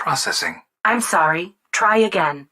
Processing. I'm sorry. Try again.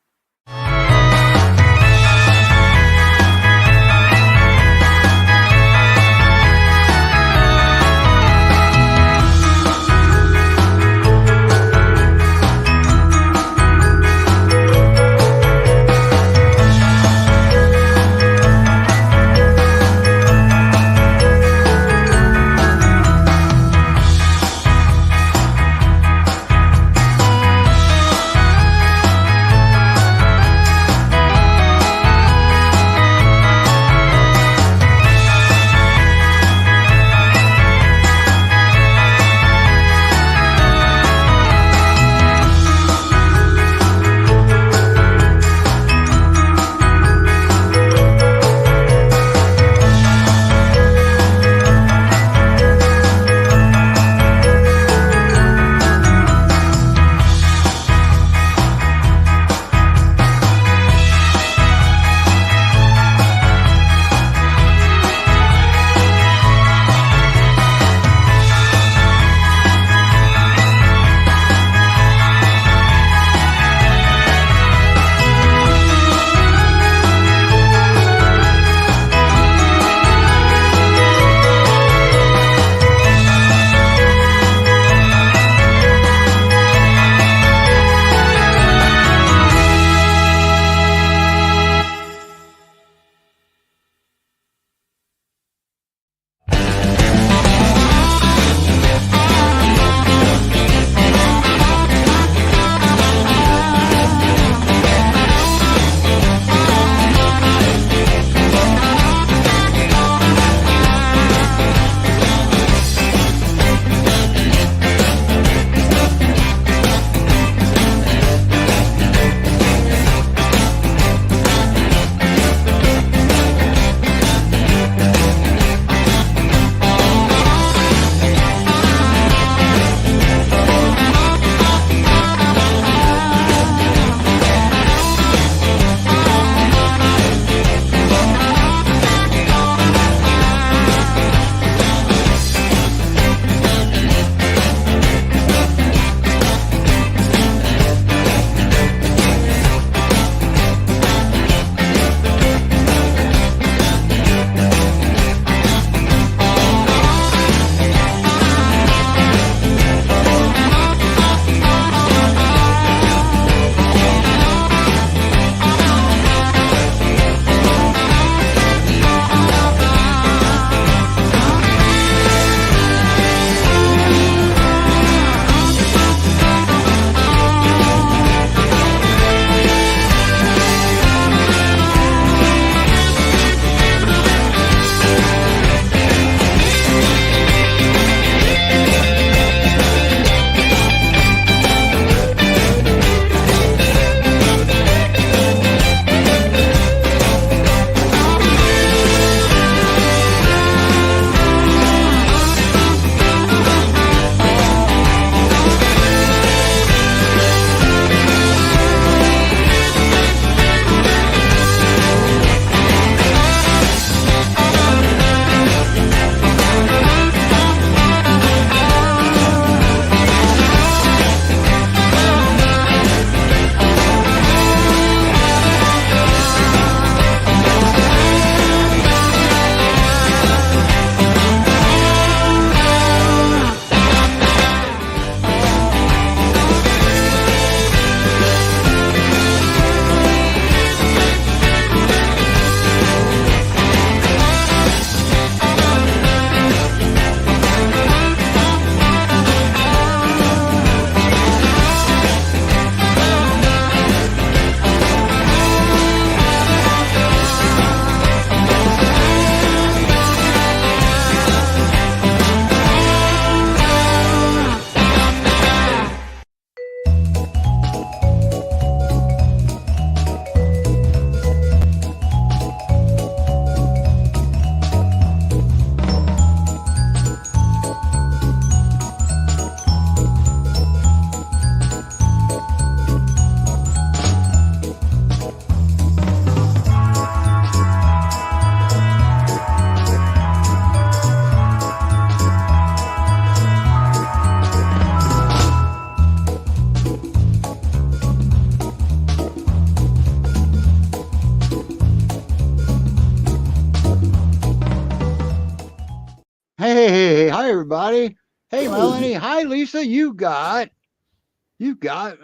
Hi, everybody. Hey, Melanie. Hi, Lisa. You've got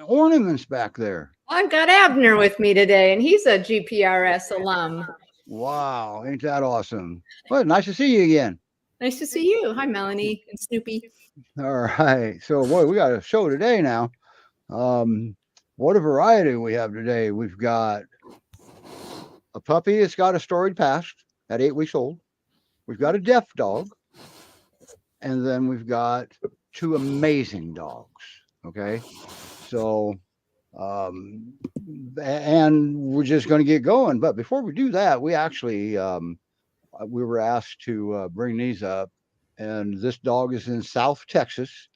ornaments back there. I've got Abner with me today, and he's a GPRS alum. Wow, ain't that awesome? Well, nice to see you again. Nice to see you. Hi, Melanie and Snoopy. All right. So, boy, we got a show today now. What a variety we have today. We've got a puppy that's got a storied past at 8 weeks old. We've got a deaf dog. And then we've got two amazing dogs. Okay. So, and we're just going to get going. But before we do that, we actually, we were asked to bring these up. And this dog is in South Texas,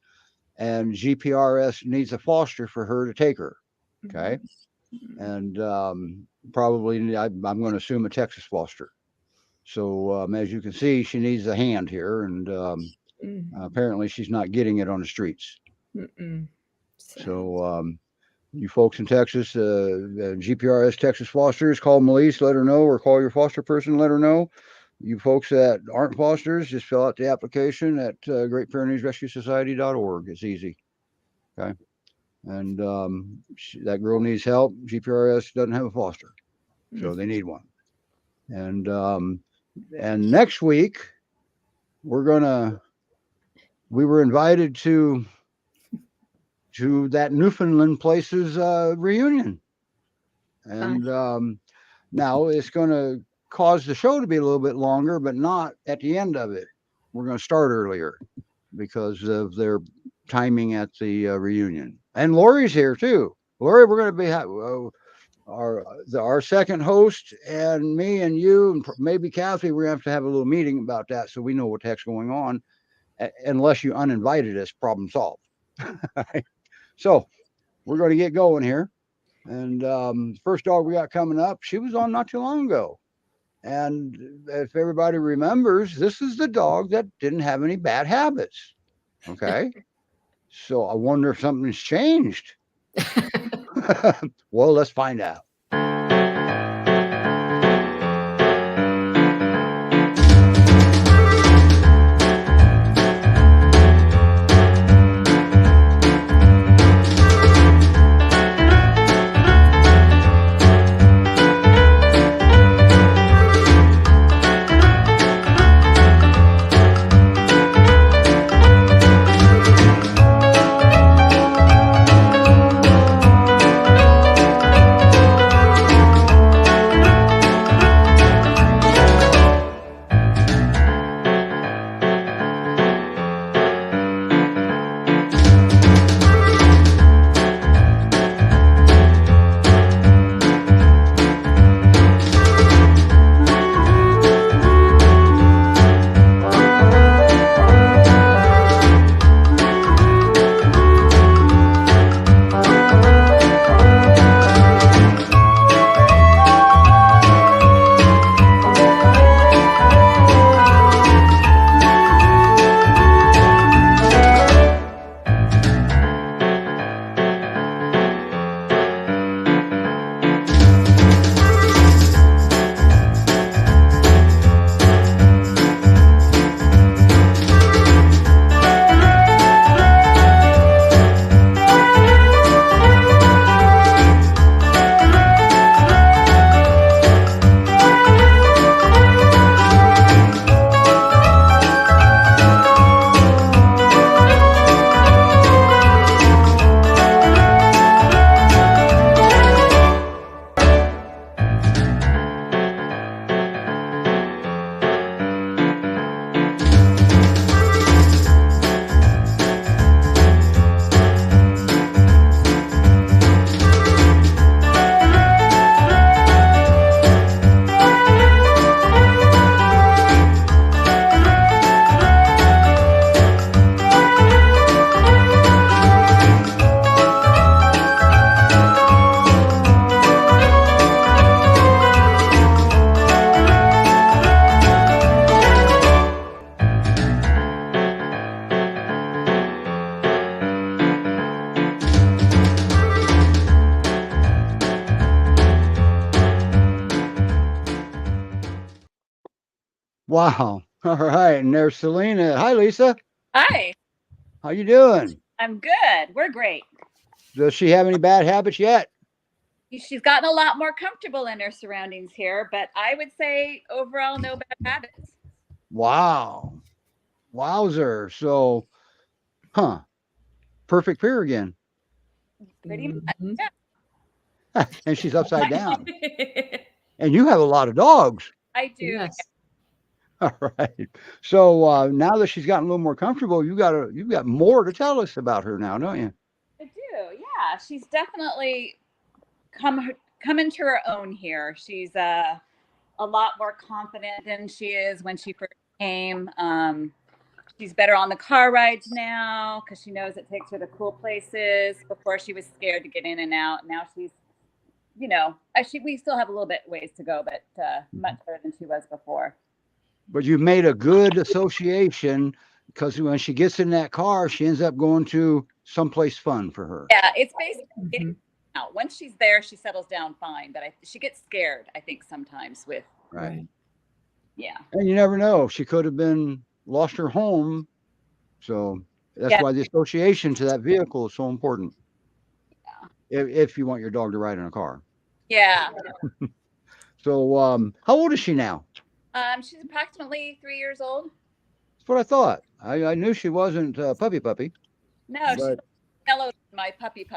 and GPRS needs a foster for her to take her. Okay. And probably, I'm going to assume a Texas foster. So, as you can see, she needs a hand here. And apparently, she's not getting it on the streets. So, you folks in Texas, GPRS Texas Fosters, call Melise, let her know, or call your foster person, let her know. You folks that aren't fosters, just fill out the application at GreatPyreneesRescueSociety.org. It's easy. Okay. And that girl needs help. GPRS doesn't have a foster, so they need one. And next week, we were invited to that Newfoundland Places reunion. And now it's going to cause the show to be a little bit longer, but not at the end of it. We're going to start earlier because of their timing at the reunion. And Lori's here too. Lori, we're going to be our second host, and me and you and maybe Kathy, we're going to have a little meeting about that so we know what the heck's going on. Unless you uninvited us, problem solved. So we're going to get going here. And first dog we got coming up, she was on not too long ago. And if everybody remembers, this is the dog that didn't have any bad habits. Okay. So I wonder if something's changed. Well, let's find out. Wow. All right. And there's Celina. Hi, Lisa. Hi, How you doing? I'm good. We're great. Does she have any bad habits yet? She's gotten a lot more comfortable in her surroundings here, but I would say overall, no bad habits. Wow. Wowzer. So, perfect pair again. Pretty much. Mhm. Yeah, And she's upside down. And you have a lot of dogs. I do. Yes. All right. So now that she's gotten a little more comfortable, you've got more to tell us about her now, don't you? I do. Yeah, she's definitely come into her own here. She's a lot more confident than she is when she first came. She's better on the car rides now because she knows it takes her to cool places. Before she was scared to get in and out. Now she's, actually we still have a little bit ways to go, but much better than she was before. But you've made a good association because when she gets in that car, she ends up going to someplace fun for her. Yeah, it's basically Mhm. out. Once she's there, she settles down fine. But she gets scared, I think, sometimes with, Right. yeah. And you never know. She could have been lost her home. So that's Yeah. why the association to that vehicle is so important. If you want your dog to ride in a car. Yeah. So how old is she now? She's approximately 3 years old. That's what I thought. I knew she wasn't puppy. No, she's But, yellow than my puppies.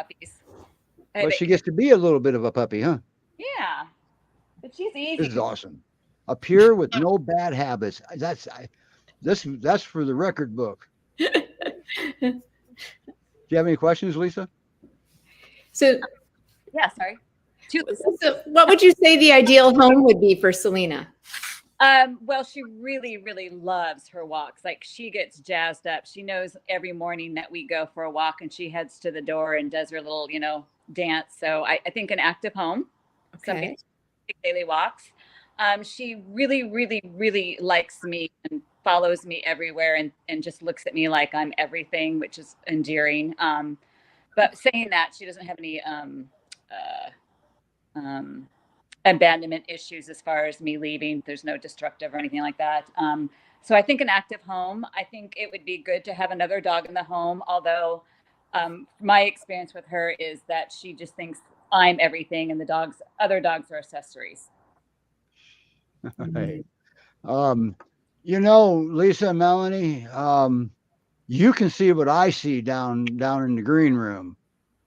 but she gets to be a little bit of a puppy, huh? Yeah. But she's easy. This is awesome. A pure with no bad habits. That's for the record book. Do you have any questions, Lisa? So, Yeah, sorry. so what would you say the ideal home would be for Celina? Well, she really, really loves her walks. Like she gets jazzed up. She knows every morning that we go for a walk and she heads to the door and does her little, dance. So I think an active home, Okay. daily walks. She really, really, really likes me and follows me everywhere and just looks at me like I'm everything, which is endearing. But saying that, she doesn't have any abandonment issues as far as me leaving. There's no destructive or anything like that. So I think an active home, I think it would be good to have another dog in the home. Although my experience with her is that she just thinks I'm everything and other dogs are accessories. Right. Lisa and Melanie, you can see what I see down in the green room.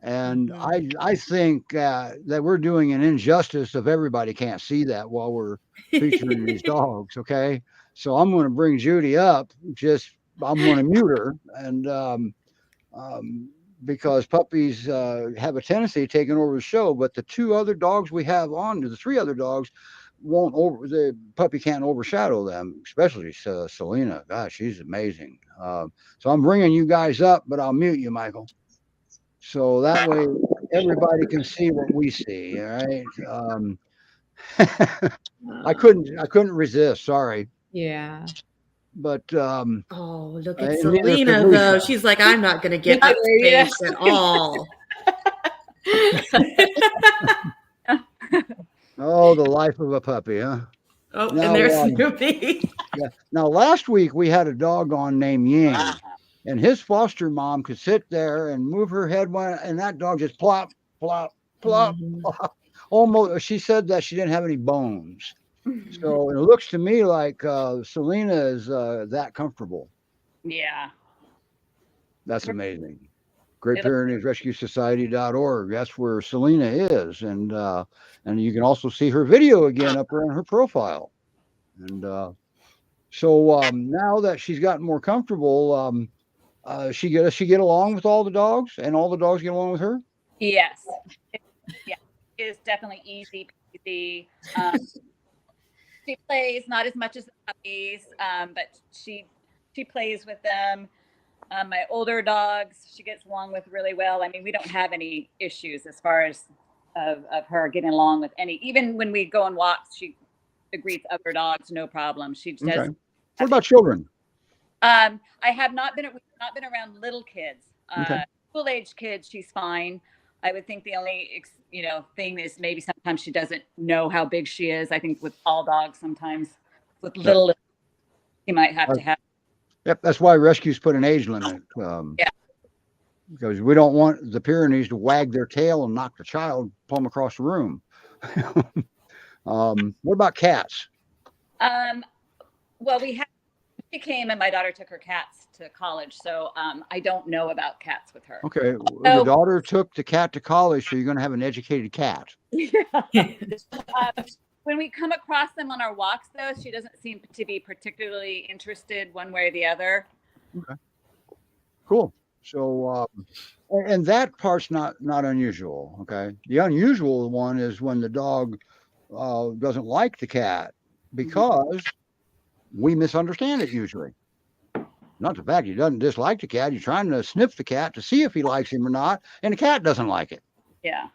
And I think that we're doing an injustice if everybody can't see that while we're featuring these dogs. Okay, so I'm going to bring Judy up. I'm going to mute her, and because puppies have a tendency of taking over the show. But the two other dogs we have on, the three other dogs, the puppy can't overshadow them, especially Celina. Gosh, she's amazing. So I'm bringing you guys up, but I'll mute you, Michael. So that way everybody can see what we see. All right. I couldn't resist. Sorry. Yeah. But Oh, look at and neither could Celina, Lisa. though. She's like, I'm not going to get that Yeah. space at all. Oh, the life of a puppy, huh? Oh, Now, and there's Snoopy. Yeah. Now, last week we had a dog on named Ying, and his foster mom could sit there and move her head and that dog just plop, plop, plop, plop. Almost. She said that she didn't have any bones. So it looks to me like Celina is that comfortable. Yeah. That's amazing. GreatPyreneesRescueSociety.org. That's where Celina is, and you can also see her video again up there on her profile. And so now that she's gotten more comfortable, she get along with all the dogs, and all the dogs get along with her. Yes. Yeah. It is definitely easy. She plays not as much as the puppies, but she plays with them. My older dogs, she gets along with really well. I mean, we don't have any issues as far as of her getting along with any. Even when we go on walks, she greets other dogs, no problem. She does. Okay. What about children? We've not been around little kids. Okay. School age kids, she's fine. I would think the only thing is maybe sometimes she doesn't know how big she is. I think with all dogs, sometimes with little, you might have to have. Yep, that's why rescues put an age limit. Yeah. Because we don't want the Pyrenees to wag their tail and knock the child plumb across the room. What about cats? Well, she came and my daughter took her cats to college, so I don't know about cats with her. Okay, your daughter took the cat to college, so you're going to have an educated cat. When we come across them on our walks, though, she doesn't seem to be particularly interested one way or the other. Okay, cool. So, and that part's not unusual. Okay, the unusual one is when the dog doesn't like the cat because we misunderstand it usually. Not the fact he doesn't dislike the cat. You're trying to sniff the cat to see if he likes him or not, and the cat doesn't like it. Yeah.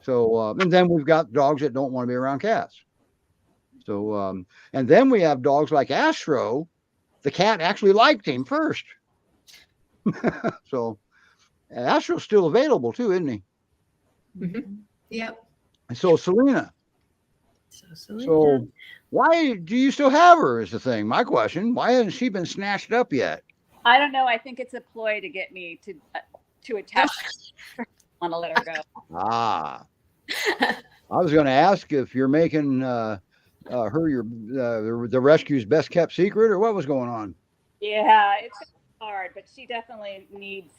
So, and then we've got dogs that don't want to be around cats. So, and then we have dogs like Astro. The cat actually liked him first. So, Astro's still available too, isn't he? Mm-hmm. Yep. So, Celina. So, why do you still have her is the thing. My question, why hasn't she been snatched up yet? I don't know. I think it's a ploy to get me to attach. I want to let her go. Ah. I was going to ask if you're making her the rescue's best kept secret, or what was going on. Yeah, it's hard, but she definitely needs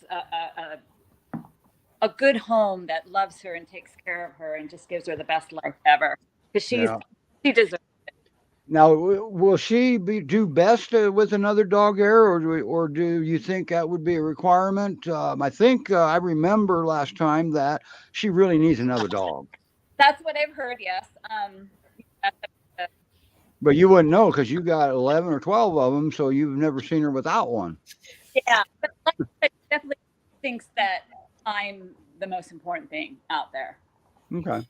a good home that loves her and takes care of her and just gives her the best life ever. Because she deserves it. Now, will she do best with another dog there, or do you think that would be a requirement? I think I remember last time that she really needs another dog. That's what I've heard. Yes. But you wouldn't know because you got 11 or 12 of them, so you've never seen her without one. Yeah, but like I said, she definitely thinks that I'm the most important thing out there. Okay.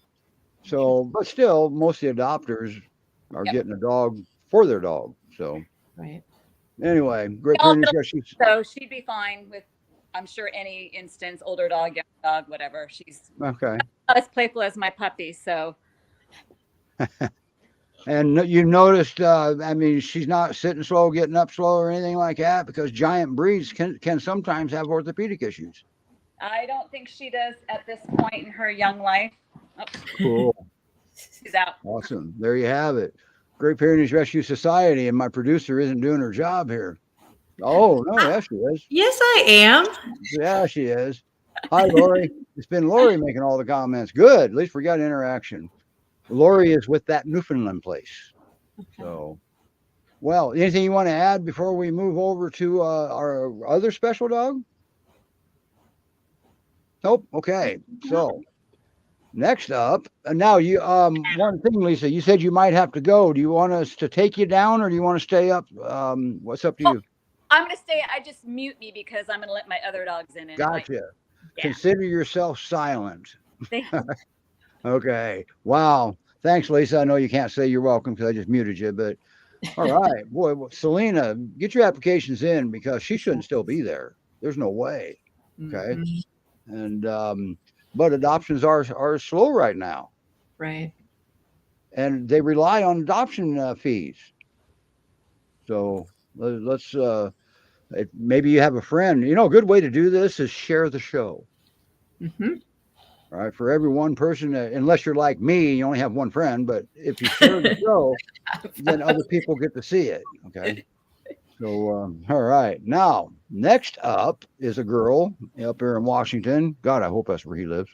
So, but still, most of the adopters are getting a dog for their dog. So, right. Anyway, great. So she'd be fine with, I'm sure, any instance, older dog, young dog, whatever. She's okay. Not as playful as my puppy. So. And you noticed, I mean, she's not sitting slow, getting up slow, or anything like that, because giant breeds can sometimes have orthopedic issues. I don't think she does at this point in her young life. Oh. Cool. She's out. Awesome. There you have it. Great Pyrenees Rescue Society, and my producer isn't doing her job here. Oh, no, yes, she is. Yes, I am. Yeah, she is. Hi, Lori. It's been Lori making all the comments. Good. At least we got interaction. Lori is with that Newfoundland place. Okay. So, well, anything you want to add before we move over to our other special dog? Nope. Okay. So, next up, now you one thing, Lisa, you said you might have to go. Do you want us to take you down, or do you want to stay up? What's up to you? I'm going to stay. I just mute me because I'm going to let my other dogs in. And gotcha. Yeah. Consider yourself silent. Okay. Wow. Thanks, Lisa. I know you can't say you're welcome because I just muted you, but all right. Boy, Celina, get your applications in because she shouldn't still be there. There's no way. Okay. Mm-hmm. And but adoptions are slow right now. Right. And they rely on adoption fees. So let's maybe you have a friend. You know, a good way to do this is share the show. Mm-hmm. All right, for every one person, unless you're like me, you only have one friend, but if you share the show, then other people get to see it. Okay. So, all right. Now, next up is a girl up here in Washington. God, I hope that's where he lives.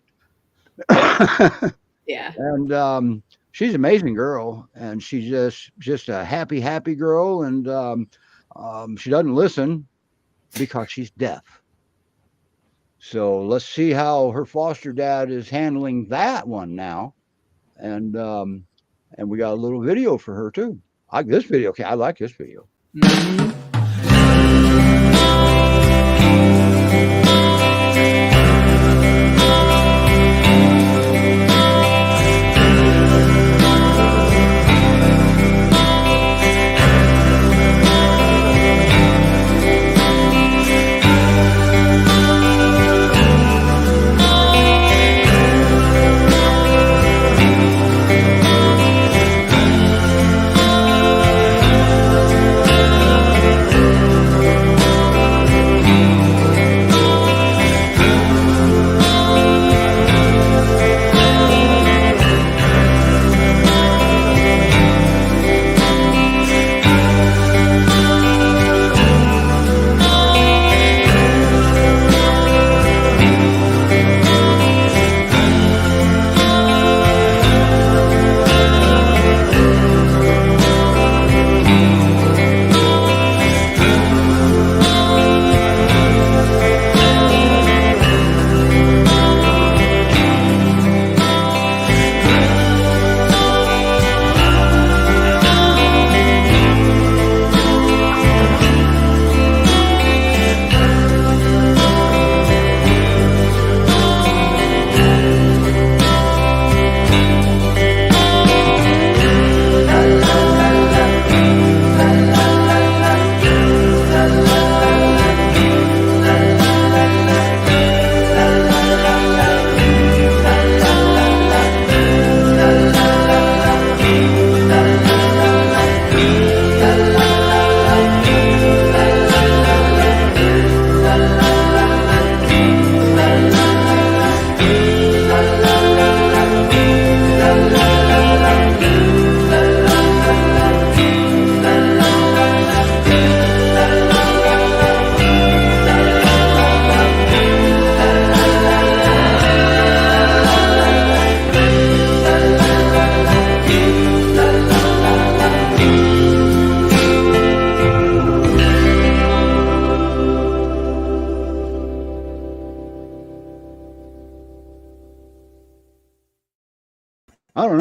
Yeah. And she's an amazing girl, and she's just a happy girl. And she doesn't listen because she's deaf. So let's see how her foster dad is handling that one now. And we got a little video for her too. I like this video. Okay, I like this video. Mm-hmm.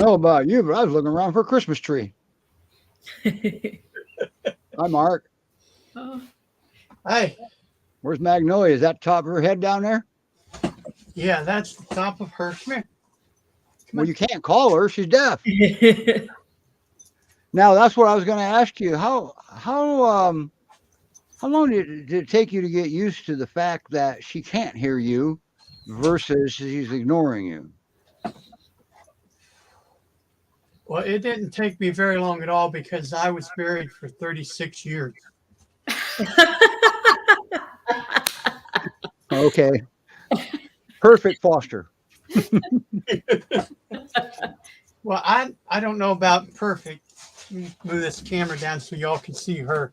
know about you, but I was looking around for a Christmas tree. Hi, Mark. Oh, Hey, Where's Magnolia? Is that the top of her head down there? yeah, that's the top of her. Come here. Well, you can't call her. She's deaf. Now, that's what I was going to ask you. How long did it take you to get used to the fact that she can't hear you versus she's ignoring you? Well, it didn't take me very long at all because I was married for 36 years. Okay. Perfect foster. Well, I don't know about perfect. Let me move this camera down so y'all can see her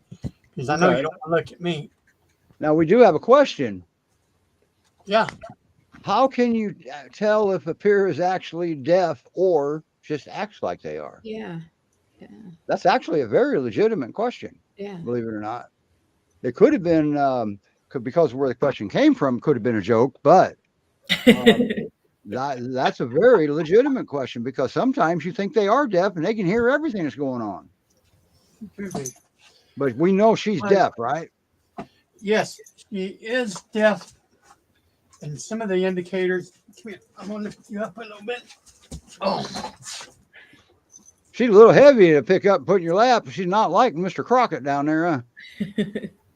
because I know Okay. you don't want to look at me. Now, we do have a question. Yeah. How can you tell if a peer is actually deaf or just acts like they are? Yeah. Yeah. That's actually a very legitimate question, Yeah. believe it or not. It could have been, because of where the question came from, could have been a joke, but that's a very legitimate question because sometimes you think they are deaf and they can hear everything that's going on. But we know she's deaf, right? Yes, she is deaf. And some of the indicators, come here, I'm going to lift you up a little bit. Oh, She's a little heavy to pick up and put in your lap. She's not like Mr. Crockett down there, huh?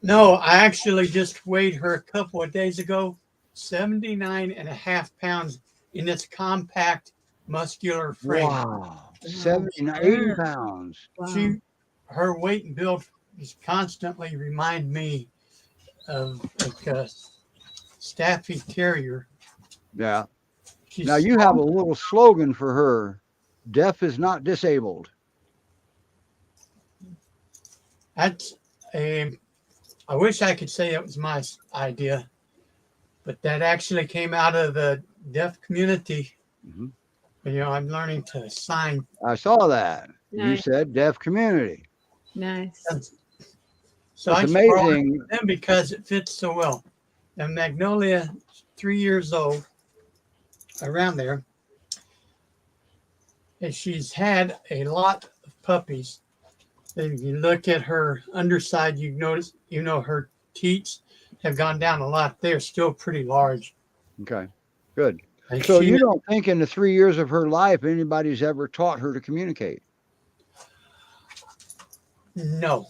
no, I actually just weighed her a couple of days ago, 79.5 pounds in this compact muscular frame. Wow. 70, 80 pounds. Wow. Her weight and build just constantly remind me of like a Staffy Terrier. Yeah. She's Now you have a little slogan for her. Deaf is not disabled. That's a. I wish I could say it was my idea, but that actually came out of the deaf community. Mhm. You know, I'm learning to sign. I saw that. You Nice. said deaf community. Nice. So It's I brought amazing. them because it fits so well. And Magnolia, 3 years old, around there, and she's had a lot of puppies. If you look at her underside, you notice, her teats have gone down a lot. They are still pretty large. Okay, good. And So she- you don't think in the 3 years of her life anybody's ever taught her to communicate? No.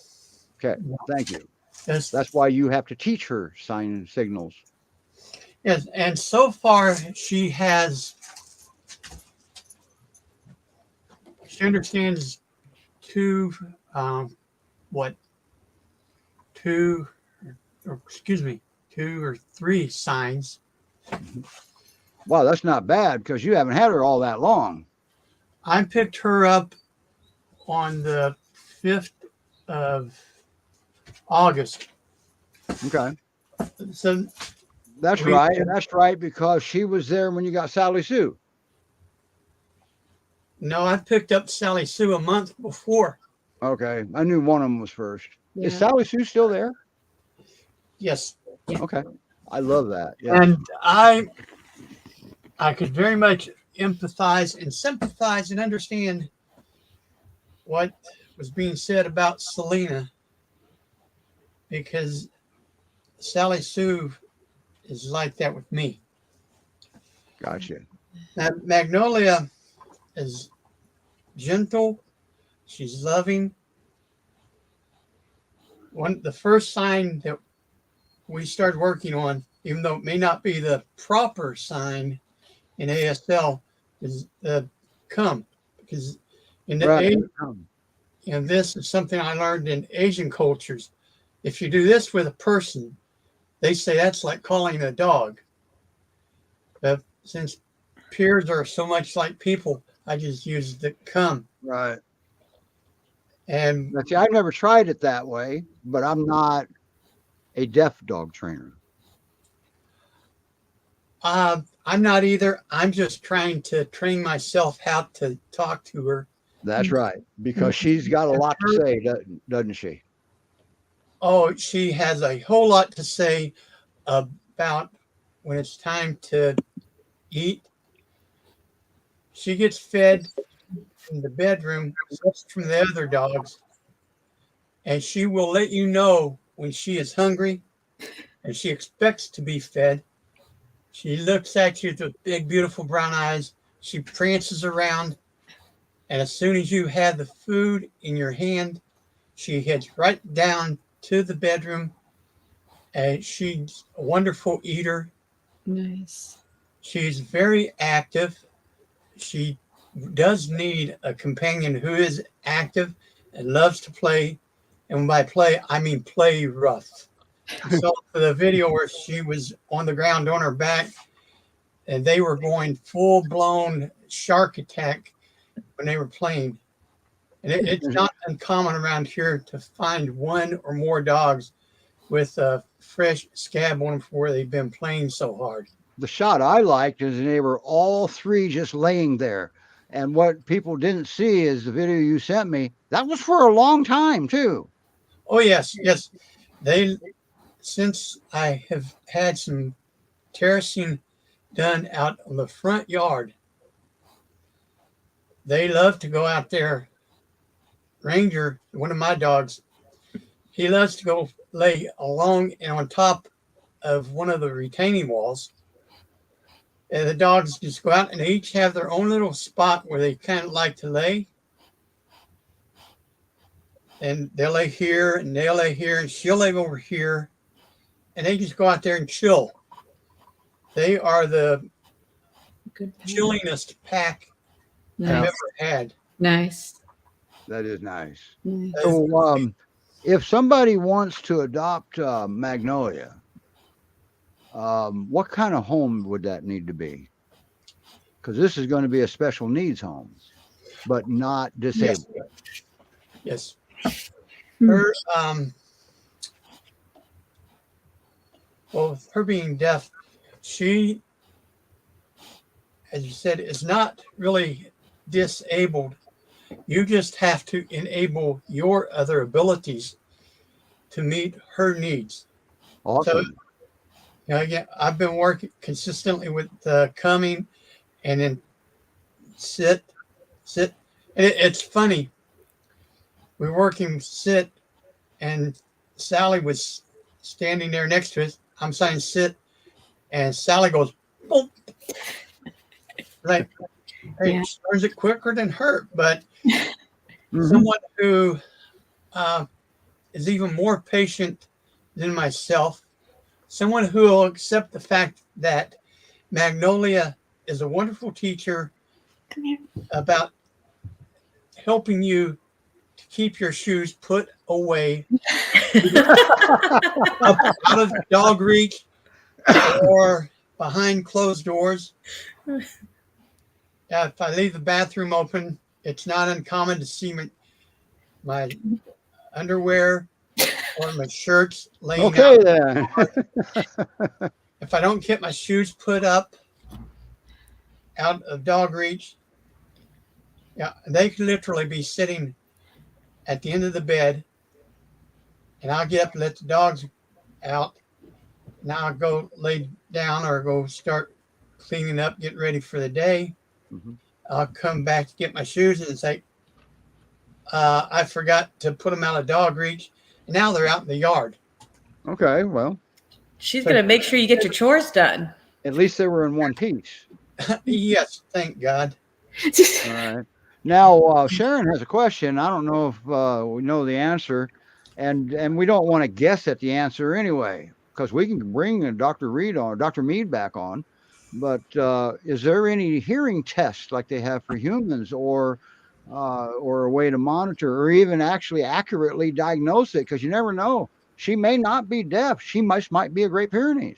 Okay, thank you. Yes, That's why you have to teach her sign signals. yes, and so far she understands two or three signs. Wow, that's not bad because you haven't had her all that long. I picked her up on the 5th of August. Okay, So that's We- right. That's right because she was there when you got Sally Sue. no, I picked up Sally Sue a month before. Okay, I knew one of them was first. Yeah. Is Sally Sue still there? Yes. Okay, I love that. Yeah. And I could very much empathize and sympathize and understand what was being said about Celina because Sally Sue is like that with me. Gotcha. Now, Magnolia is gentle. She's loving. The first sign that we started working on, even though it may not be the proper sign in ASL, is the come. Because in the Right. and this is something I learned in Asian cultures. If you do this with a person, they say that's like calling a dog. But since peers are so much like people, I just use the come. Right. And Now, see, I've never tried it that way, but I'm not a deaf dog trainer. I'm not either. I'm just trying to train myself how to talk to her. That's right, because she's got a lot to say, doesn't she? Oh, she has a whole lot to say about when it's time to eat. She gets fed in the bedroom separate from the other dogs, and she will let you know when she is hungry and she expects to be fed. She looks at you with big, beautiful brown eyes. She prances around, and as soon as you have the food in your hand, she heads right down to the bedroom. And she's a wonderful eater. Nice. She's very active. She does need a companion who is active and loves to play. And by play, I mean play rough. So for the video where she was on the ground on her back, and they were going full-blown shark attack when they were playing. And it's not uncommon around here to find one or more dogs with a fresh scab on them for where they've been playing so hard. The shot I liked is they were all three just laying there. And what people didn't see is the video you sent me. That was for a long time too. Oh yes, yes. Since I have had some terracing done out on the front yard, they love to go out there. Ranger, one of my dogs, he loves to go lay along and on top of one of the retaining walls. And the dogs just go out and they each have their own little spot where they kind of like to lay. And they'll lay here and they'll lay here and she'll lay over here. And they just go out there and chill. They are the chillingest pack I've Nice. ever had. Nice. That is nice. Nice. So, if somebody wants to adopt Magnolia, what kind of home would that need to be? Because this is going to be a special needs home, but not disabled. Yes. Her, well, with her being deaf, she, as you said, is not really disabled. You just have to enable your other abilities to meet her needs. Awesome. So, again, I've been working consistently with coming and then sit. And it's funny. We're working sit, and Sally was standing there next to us. I'm saying sit, and Sally goes, boom. Like, hey, she learns it quicker than her, but someone who is even more patient than myself, someone who will accept the fact that Magnolia is a wonderful teacher about helping you to keep your shoes put away up out of dog reach or behind closed doors. If I leave the bathroom open, it's not uncommon to see my underwear or my shirts laying Okay, out. then. If I don't get my shoes put up out of dog reach, they could literally be sitting at the end of the bed, and I'll get up and let the dogs out. Now I'll go lay down or go start cleaning up, getting ready for the day. I'll come back to get my shoes and say, I forgot to put them out of dog reach. And now they're out in the yard. Okay, well, She's going to make sure you get your chores done. at least they were in one piece. Yes, thank God. All right. Now, Sharon has a question. I don't know if we know the answer, and we don't want to guess at the answer anyway, because we can bring Dr. Reed on, Dr. Mead back on. But is there any hearing tests like they have for humans, or a way to monitor, or even actually accurately diagnose it? Because you never know. She may not be deaf. She might be a Great Pyrenees.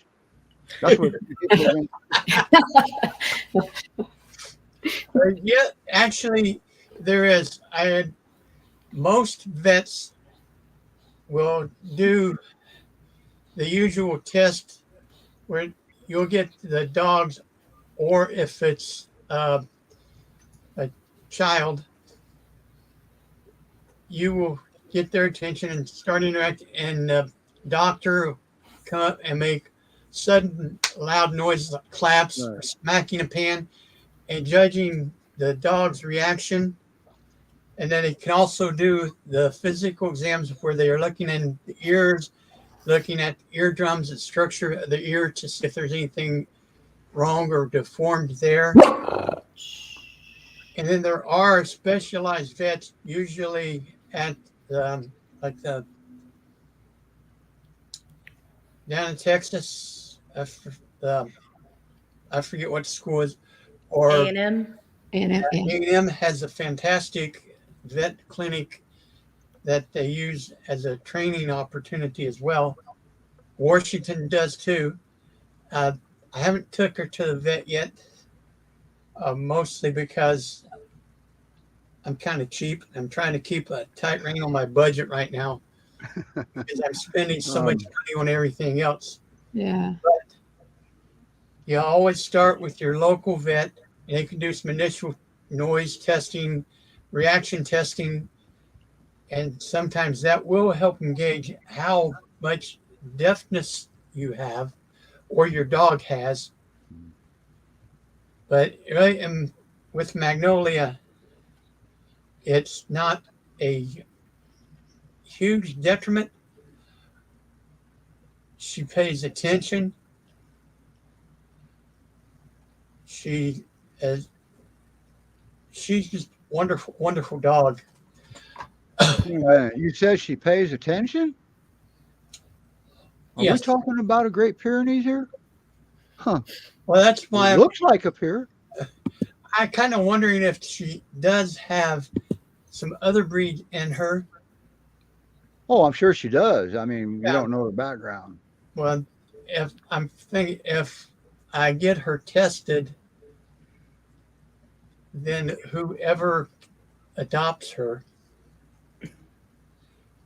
That's what people Yeah, actually, there is. Most vets will do the usual test where you'll get the dogs, or if it's a child, you will get their attention and start interacting, and the doctor will come up and make sudden loud noises like claps or smacking a pan, and judging the dog's reaction. And then it can also do the physical exams where they are looking in the ears, looking at the eardrums and structure of the ear to see if there's anything wrong or deformed there. And then there are specialized vets, usually at like the down in Texas. I forget what the school is, or A&M. A&M has a fantastic vet clinic that they use as a training opportunity as well. Washington does too. I haven't took her to the vet yet, mostly because I'm kind of cheap. I'm trying to keep a tight rein on my budget right now because I'm spending so much money on everything else. Yeah. But you always start with your local vet, and they can do some initial noise testing, reaction testing, and sometimes that will help them gauge how much deafness you have or your dog has. But with Magnolia, it's not a huge detriment. She pays attention. She's just wonderful, wonderful dog. You said she pays attention? Are Yes. we talking about a Great Pyrenees here? Huh. Well, that's why It looks like a Pyr. I kind of wondering if she does have some other breed in her. Oh, I'm sure she does. I mean, Yeah. you don't know the background. Well, if I get her tested, then whoever adopts her,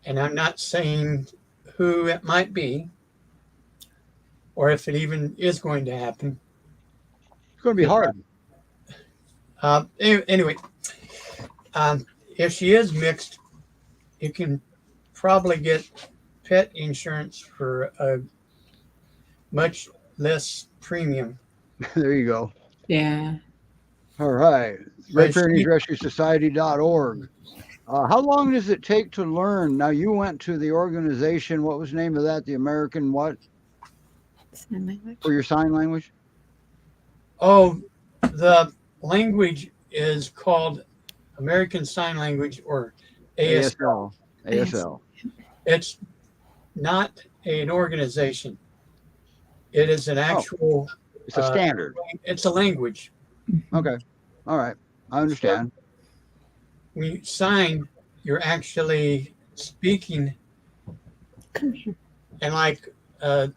and I'm not saying who it might be, or if it even is going to happen. It's going to be hard. Anyway, if she is mixed, you can probably get pet insurance for a much less premium. There you go. Yeah. All right. Great Pyrenees Rescue Society.org. How long does it take to learn? Now, you went to the organization. What was the name of that? The American what? Sign language. For your sign language? Oh, the language is called American Sign Language, or ASL. ASL. It's not an organization. It is an actual. It's a standard. It's a language. Okay. All right. I understand. When you sign, you're actually speaking, Come here. and like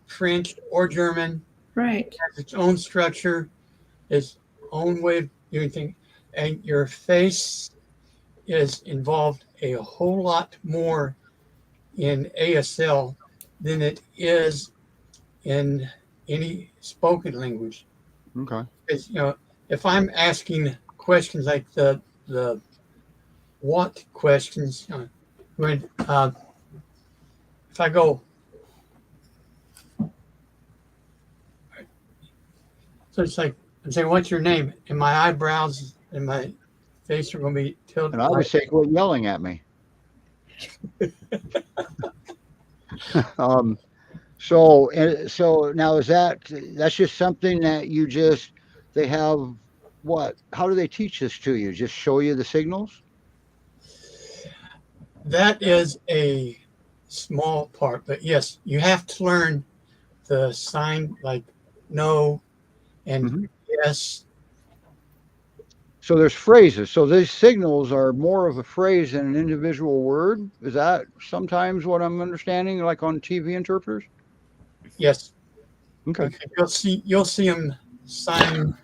French or German Right. has its own structure, its own way of doing things, and your face is involved a whole lot more in ASL than it is in any spoken language. Okay. Because, if I'm asking questions like the what questions, when if I go, so it's like I'm saying, "What's your name?" and my eyebrows and my face are going to be tilted. And I always say, quit yelling at me. So now that's just something that they have what? How do they teach this to you? Just show you the signals? That is a small part, but yes, you have to learn the sign like no and yes. So there's phrases. So these signals are more of a phrase than an individual word. Is that sometimes what I'm understanding, like on TV interpreters? Yes. Okay. You'll see them sign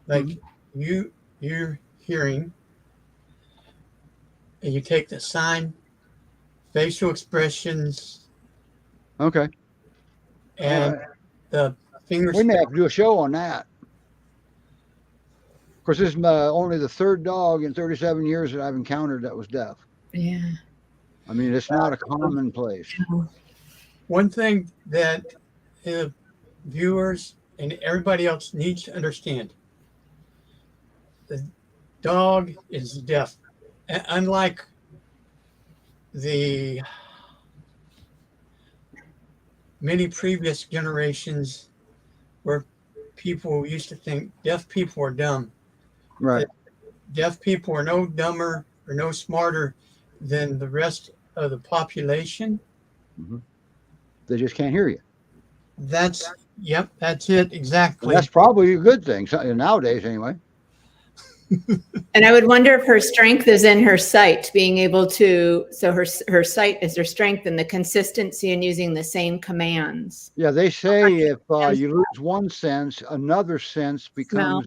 like you're hearing, and you take the sign, facial expressions, Okay. and All right. the fingers. We may have to do a show on that. Of course, this is only the third dog in 37 years that I've encountered that was deaf. Yeah. I mean, it's not a commonplace. One thing that viewers and everybody else needs to understand, the dog is deaf. Unlike the many previous generations where people used to think deaf people are dumb. Right. Deaf people are no dumber or no smarter than the rest of the population. They just can't hear you. That's it exactly. And that's probably a good thing nowadays, anyway. And I would wonder if her strength is in her sight, being able to, so her sight is her strength and the consistency in using the same commands. Yeah, they say if you lose one sense, another sense becomes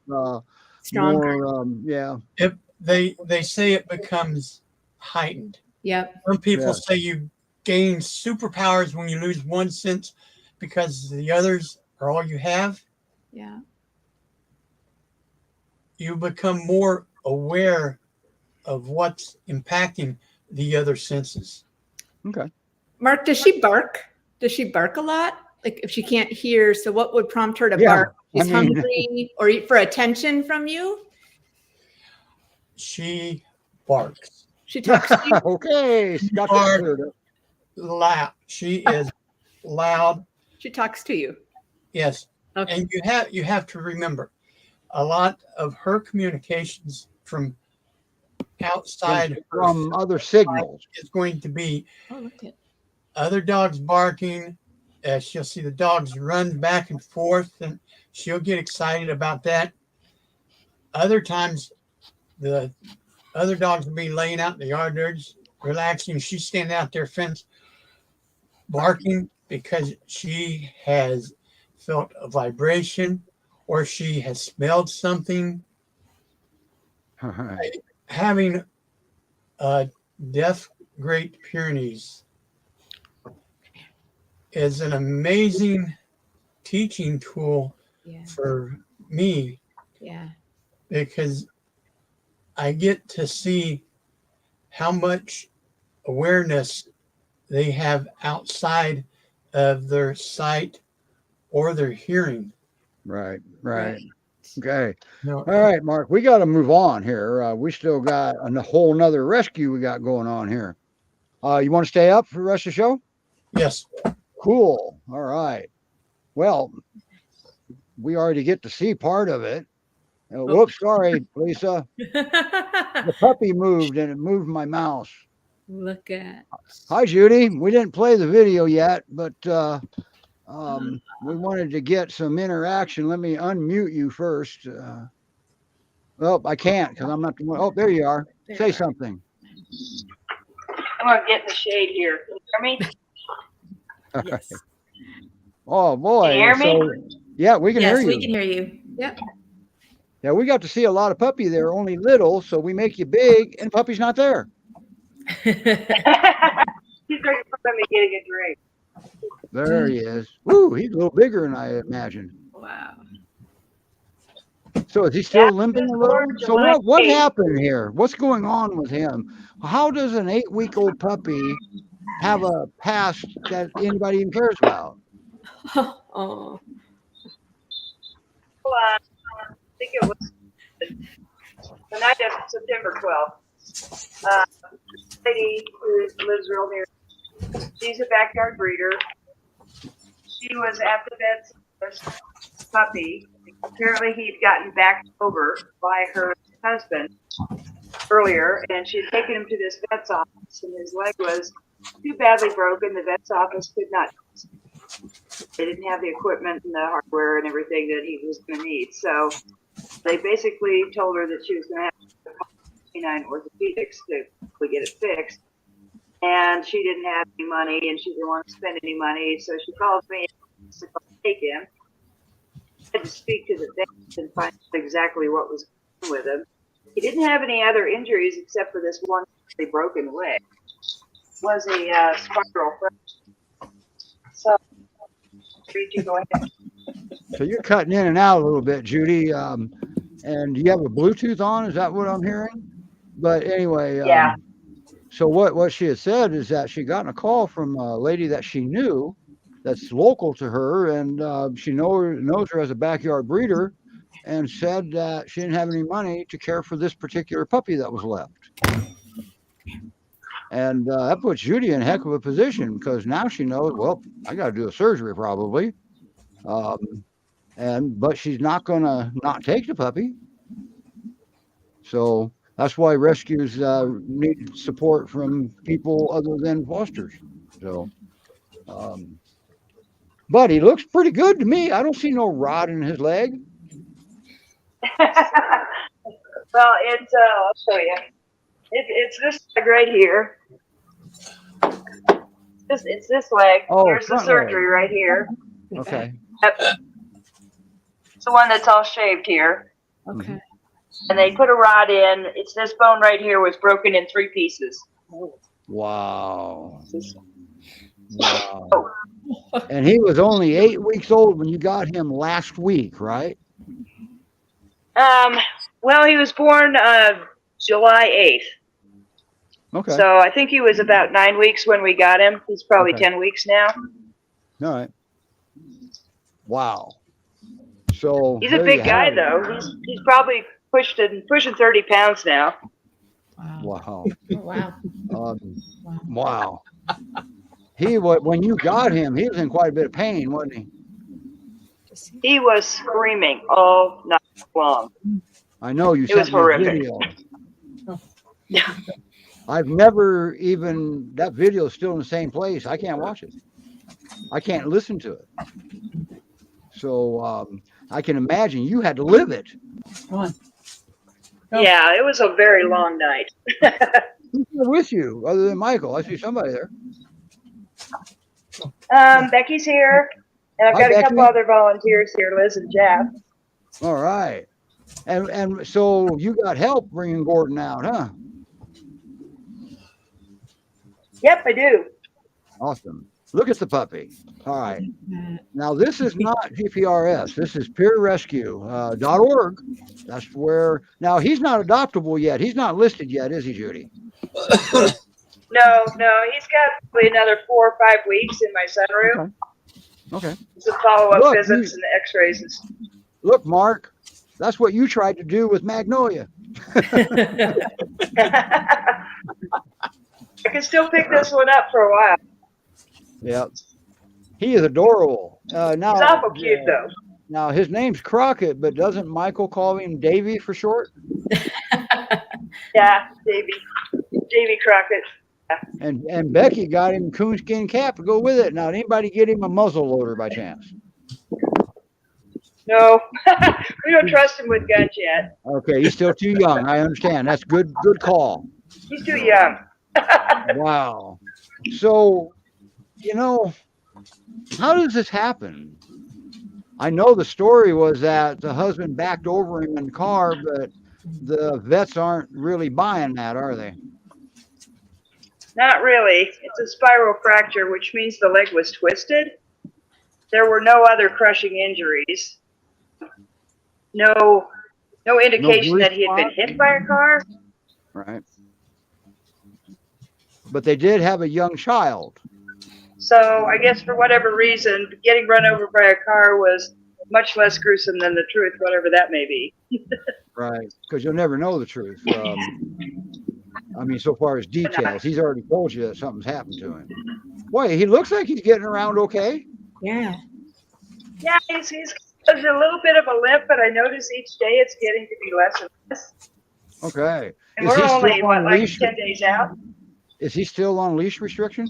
Stronger. more. Yeah. If they say it becomes heightened. Yep. Some people Yes. say you gain superpowers when you lose one sense because the others are all you have. Yeah. You become more aware of what's impacting the other senses. Okay. Mark, does she bark? Does she bark a lot? Like if she can't hear, so what would prompt her to Yeah, bark? She's I mean- hungry or for attention from you? She barks She talks to you? Okay. Got that Bark. cleared up. loud. She is loud. She talks to you. Yes. Okay. And you have to remember a lot of her communications from outside From other signals. is going to be Oh, look at other dogs barking. She'll see the dogs run back and forth, and she'll get excited about that. Other times, the other dogs will be laying out in the yard, they're just relaxing. She's standing out there fence barking because she has felt a vibration or she has smelled something. All right. Having a deaf Great Pyrenees is an amazing teaching tool yeah. for me Yeah. because I get to see how much awareness they have outside of their sight or their hearing. Right. Okay. You know, All right, Mark, we got to move on here. We still got a whole nother rescue we got going on here. You want to stay up for the rest of the show? yes. Cool. All right. Well, we already get to see part of it. Whoops, sorry, Lisa. The puppy moved and it moved my mouse. Look at. Hi, Judy. We didn't play the video yet, but we wanted to get some interaction. Let me unmute you first. Oh, I can't because I'm not the one. Oh, there you are. There Say you are. something. I'm gonna get in the shade here. Can you hear me? Yes. Oh boy. Can you hear me? So, yeah, we can Yes, hear we you. can hear you. Yep. Yeah, we got to see a lot of puppy there, only little, so we make you big, and puppy's not there. He's ready for me getting a drink. There he is. Woo, he's a little bigger than I imagined. Wow. So is he still Yeah, limping a he's little? born So July what 8th. happened here? What's going on with him? How does an 8-week-old puppy have a past that anybody even cares about? Oh. Well, I think it was the night of September 12th. Lady who lives real near, she's a backyard breeder. She was at the vet with this puppy. Apparently he'd gotten backed over by her husband earlier, and she had taken him to this vet's office, and his leg was too badly broken. The vet's office could not. They didn't have the equipment and the hardware and everything that he was going to need. So they basically told her that she was going to have to call canine orthopedics to get it fixed. And she didn't have any money, and she didn't want to spend any money. So she called me to take him. I had to speak to the vet and find out exactly what was going on with him. He didn't have any other injuries except for this one broken leg. It was a spiral fracture. So, you go ahead. So you're cutting in and out a little bit, Judy. And you have a Bluetooth on? Is that what I'm hearing? But anyway, Yeah. So what she had said is that she got a call from a lady that she knew, that's local to her, and she knows her as a backyard breeder, and said that she didn't have any money to care for this particular puppy that was left. And that puts Judy in a heck of a position, because now she knows, well, I got to do a surgery probably. But she's not going to not take the puppy. So that's why rescues need support from people other than fosters. So, but he looks pretty good to me. I don't see no rot in his leg. Well, I'll show you. It's this leg right here. It's this leg. Oh, Here's the front surgery leg. right here. Okay. Yep. It's the one that's all shaved here. Okay. And they put a rod in. It's this bone right here was broken in 3 pieces. Wow. Wow. And he was only 8 weeks old when you got him last week, right? Well, he was born July 8th. Okay. So I think he was about 9 weeks when we got him. He's probably Okay. 10 weeks now. All right. Wow. So He's a there big you guy have it. though. He's probably pushing 30 pounds now. Wow. Wow. Oh, wow. Wow. When you got him, he was in quite a bit of pain, wasn't he? He was screaming all night long. I know you It was sent me a horrific. video. Yeah. I've never even, that video is still in the same place. I can't watch it. I can't listen to it. So I can imagine you had to live it. Come on. Yeah, it was a very long night. Who's there with you other than Michael? I see somebody there. Becky's here, and I've Hi, got a couple Becky. other volunteers here, Liz and Jeff. All right. And so you got help bringing Gordon out, huh? Yep, I do. Awesome. Look at the puppy. All right. Now, this is not GPRS. This is PYRescue.org. That's where, now he's not adoptable yet. He's not listed yet, is he, Judy? No, he's got probably another 4 or 5 weeks in my sunroom. Okay. Some follow-up Look, visits and x-rays. And stuff. Look, Mark, that's what you tried to do with Magnolia. I can still pick this one up for a while. Yep. He is adorable. Now, He's awful cute, though. Now, his name's Crockett, but doesn't Michael call him Davy for short? Yeah, Davy Crockett. And Becky got him coonskin cap to go with it. Now, did anybody get him a muzzle loader by chance? No, we don't trust him with guns yet. Okay, he's still too young. I understand. That's good call. He's too young. Wow. So, how does this happen? I know the story was that the husband backed over him in the car, but the vets aren't really buying that, are they? Not really. It's a spiral fracture, which means the leg was twisted. There were no other crushing injuries. No indication that he had been hit by a car. Right. But they did have a young child. So I guess for whatever reason, getting run over by a car was much less gruesome than the truth, whatever that may be. Right. Because you'll never know the truth. So far as details, he's already told you that something's happened to him. Boy, he looks like he's getting around okay. Yeah. Yeah, he's a little bit of a limp, but I notice each day it's getting to be less and less. Okay. And Is we're he only, still on like leash? 10 days out? Is he still on leash restriction?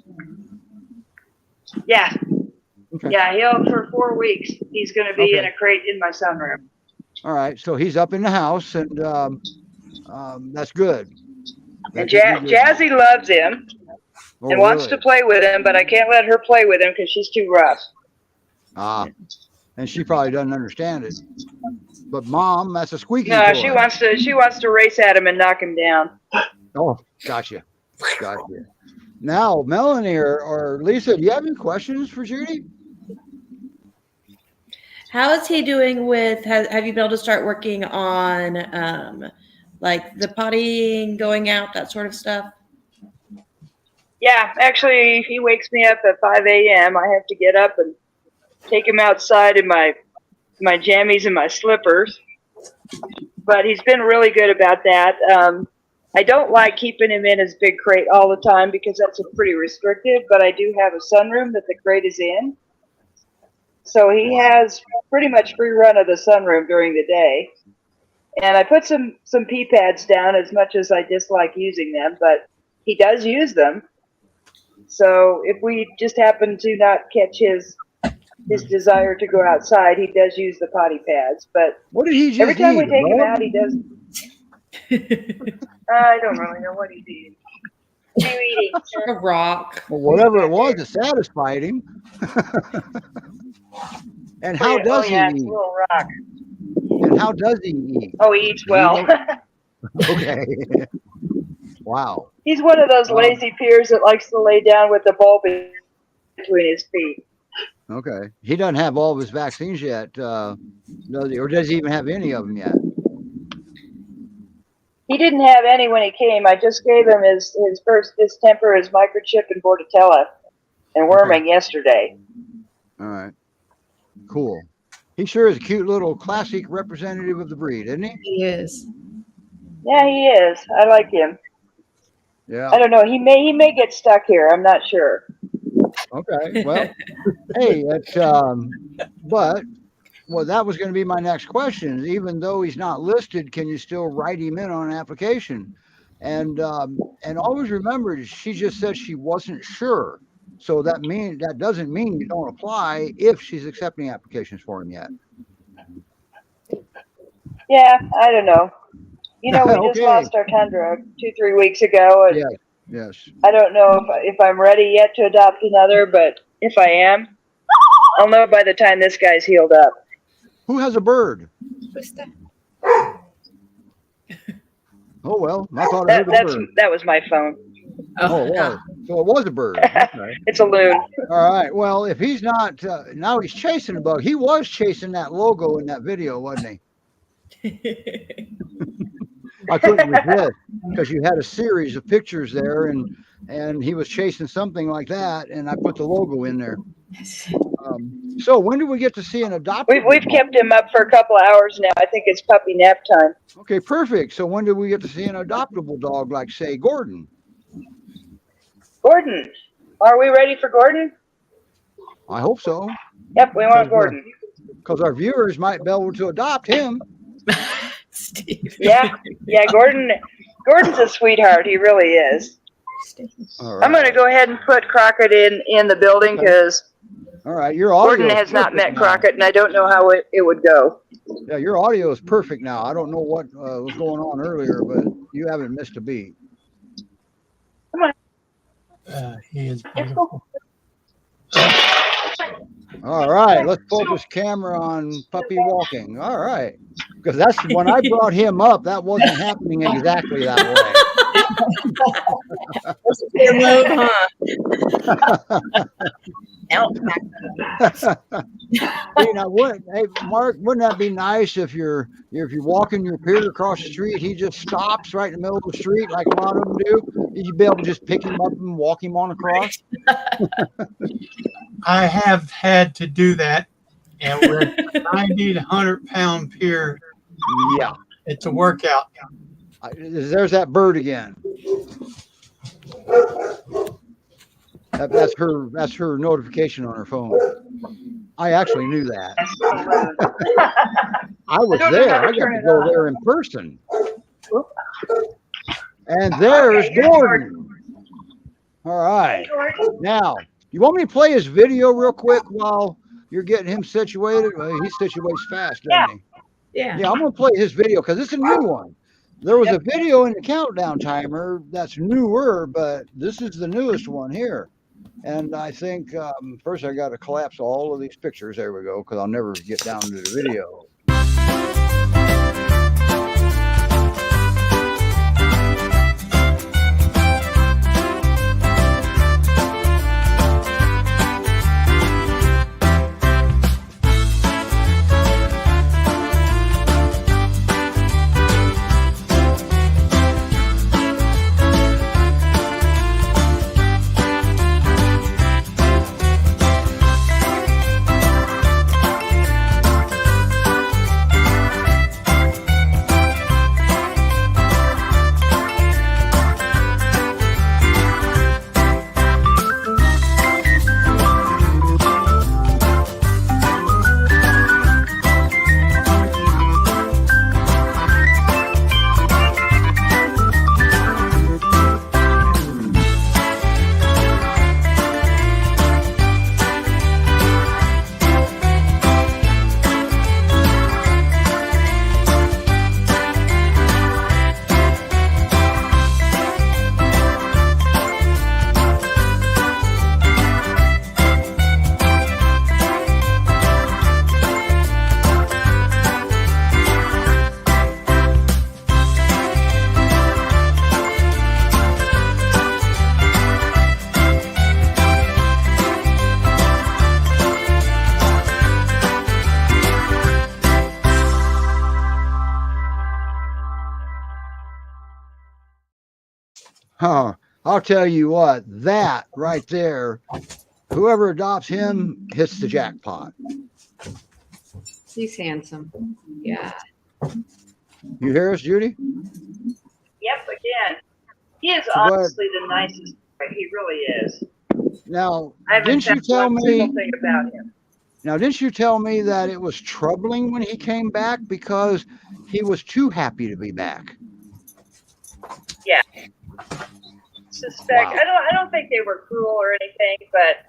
Yeah. Okay. Yeah, for 4 weeks, he's going to be Okay. in a crate in my sunroom. All right. So he's up in the house, and that's good. And Jazzy loves him and wants to play with him, but I can't let her play with him because she's too rough. And she probably doesn't understand it. But Mom, that's a squeaky No, toy. she wants to race at him and knock him down. Oh, gotcha. Now, Melanie or Lisa, do you have any questions for Judy? How is he doing with, have you been able to start working on like the pottying, going out, that sort of stuff? Yeah, actually, he wakes me up at 5 a.m. I have to get up and take him outside in my jammies and my slippers. But he's been really good about that. I don't like keeping him in his big crate all the time because that's pretty restrictive, but I do have a sunroom that the crate is in. So he has pretty much free run of the sunroom during the day. And I put some pee pads down as much as I dislike using them, but he does use them. So if we just happen to not catch his desire to go outside, he does use the potty pads. But What did he just every time we eat, take him bug? out, he does. I don't really know what he's eating. What are you eating, sir? A rock. Well, whatever it was, it satisfied him. And how does he yeah, it's a eat? little rock. And how does he eat? Oh, he eats well. Okay. Wow. He's one of those lazy peers that likes to lay down with the bulb between his feet. Okay. He doesn't have all of his vaccines yet, does he? Or does he even have any of them yet? He didn't have any when he came. I just gave him his first distemper, his microchip, and bordetella and worming yesterday. All right. Cool. He sure is a cute little classic representative of the breed, isn't he? He is. Yeah, he is. I like him. Yeah. I don't know. He may get stuck here. I'm not sure. Okay. Well, hey, it's but that was going to be my next question. Even though he's not listed, can you still write him in on an application? And always remember, she just said she wasn't sure. So that doesn't mean you don't apply if she's accepting applications for him yet. Yeah, I don't know. You know, we just Okay. lost our tundra 2-3 weeks ago, and Yes. I don't know if I'm ready yet to adopt another, but if I am, I'll know by the time this guy's healed up. Who has a bird? What's that? Oh, well, I thought I heard a bird. That was my phone. Oh, it was. So it was a bird. Okay. It's a loon. All right. Well, if he's not, now he's chasing a bug. He was chasing that logo in that video, wasn't he? I couldn't resist because you had a series of pictures there, and he was chasing something like that, and I put the logo in there. So when do we get to see an adopted? We've kept him up for a couple of hours now. I think it's puppy nap time. Okay, perfect. So when do we get to see an adoptable dog like, say, Gordon? Gordon. Are we ready for Gordon? I hope so. Yep, we want Gordon. Because our viewers might be able to adopt him. Steve. Yeah, Gordon's a sweetheart. He really is. All right. I'm going to go ahead and put Crockett in the building because All right, your audio Gordon is has not perfect met now. Crockett, and I don't know how it would go. Yeah, your audio is perfect now. I don't know what was going on earlier, but you haven't missed a beat. He is beautiful. All right, let's focus camera on puppy walking. All right, because that's when I brought him up, that wasn't happening exactly that way. Hey, Mark, wouldn't that be nice if you're walking your peer across the street, he just stops right in the middle of the street like a lot of them do? You'd be able to just pick him up and walk him on across. I have had to do that, and with a 90 to 100-pound peer, Yeah, it's a workout. there's that bird again. That's her notification on her phone. I actually knew that. I was there. I got to go there in person. And there's Gordon. All right. Now, you want me to play his video real quick while you're getting him situated? Well, he situates fast, doesn't he? Yeah. Yeah, I'm going to play his video because it's a new one. There was a video in the countdown timer that's newer, but this is the newest one here. And I think first I got to collapse all of these pictures. There we go, because I'll never get down to the video. Huh. I'll tell you what, that right there, whoever adopts him hits the jackpot. He's handsome. Yeah. You hear us, Judy? Yep, again. He is So what- honestly the nicest guy. He really is. Now, I haven't didn't you found tell one single me? thing about him. Now, didn't you tell me that it was troubling when he came back because he was too happy to be back? Suspect. Wow. I don't think they were cruel or anything, but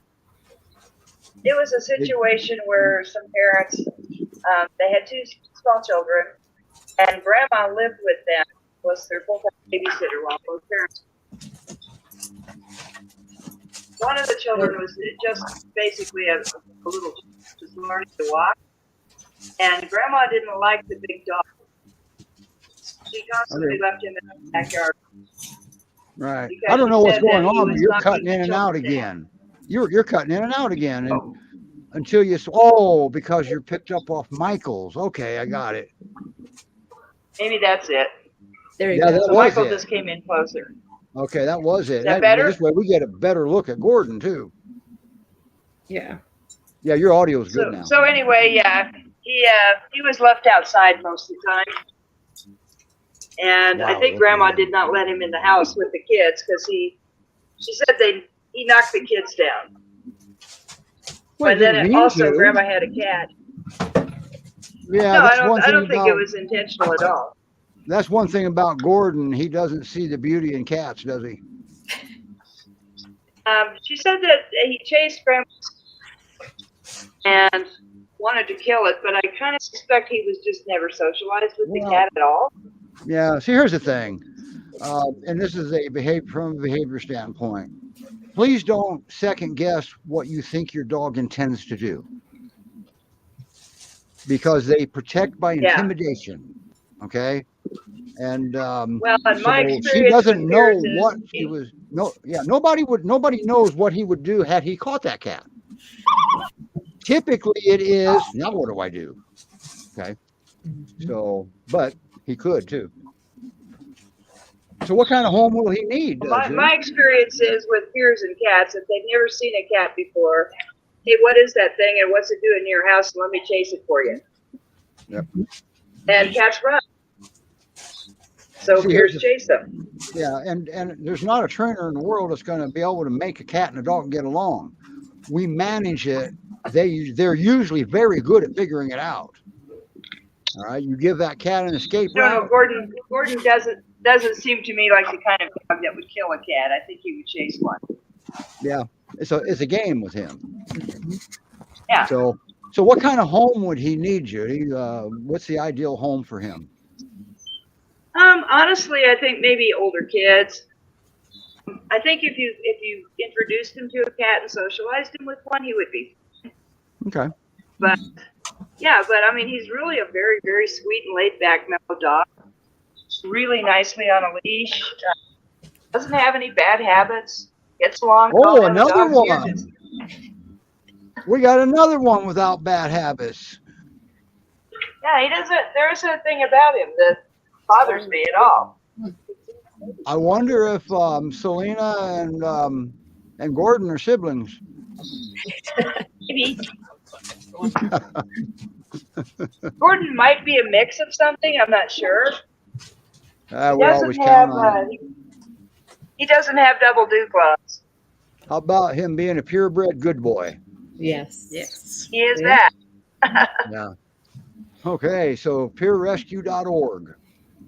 it was a situation where some parents, they had two small children, and grandma lived with them, was their full-time babysitter while both parents. One of the children was just basically a little, just learning to walk, and grandma didn't like the big dog. She constantly left him in the backyard. Right. Because I don't know he what's said that going he on, but was you're knocking cutting in and out children down. again. You're cutting in and out again, and until you because you're picked up off Michael's. Okay, I got it. Maybe that's it. There you Yeah, go. that So was Michael it. just came in closer. Okay, that was it. Is that better? This way we get a better look at Gordon too. Yeah. Yeah, your audio's good now. So anyway, yeah, he was left outside most of the time. And I Wow, think okay. grandma did not let him in the house with the kids because she said he knocked the kids down. Well, But then didn't mean also to. grandma had a cat. Yeah, No, that's one I thing don't think about, it was intentional at all. that's one thing about Gordon. He doesn't see the beauty in cats, does he? She said that he chased grandma and wanted to kill it, but I kind of suspect he was just never socialized with the Well, cat at all. Yeah. See, here's the thing, and this is from a behavior standpoint. Please don't second guess what you think your dog intends to do, because they protect by Yeah. intimidation. Okay. And Well, in my so experience, she doesn't with know Pierce is what she was. No, yeah, nobody knows what he would do had he caught that cat. Typically, it is now. What do I do? Okay. So, but he could too. So, what kind of home will he need? My experience is with Piers and cats, if they've never seen a cat before, hey, what is that thing and what's it doing in your house? Let me chase it for you. Yep. And cats run. So See, Piers here's chase them. Yeah, and there's not a trainer in the world that's going to be able to make a cat and a dog get along. We manage it. They're usually very good at figuring it out. All right, you give that cat an escape No, route. Gordon doesn't seem to me like the kind of dog that would kill a cat. I think he would chase one. Yeah, it's a game with him. Yeah. So what kind of home would he need, Judy? What's the ideal home for him? Honestly, I think maybe older kids. I think if you introduced him to a cat and socialized him with one, he would be. Okay. But yeah, I mean, he's really a very, very sweet and laid back mellow dog. Really nicely on a leash. Doesn't have any bad habits. Gets along. Oh, with another dogs here. one. We got another one without bad habits. Yeah, he doesn't. There isn't a thing about him that bothers me at all. I wonder if Celina and Gordon are siblings. Maybe. Gordon might be a mix of something. I'm not sure. We always count on it. He doesn't have double dew claws. How about him being a purebred good boy? Yes. Yes. He is Yeah. that. Yeah. Okay, so PYRescue.org.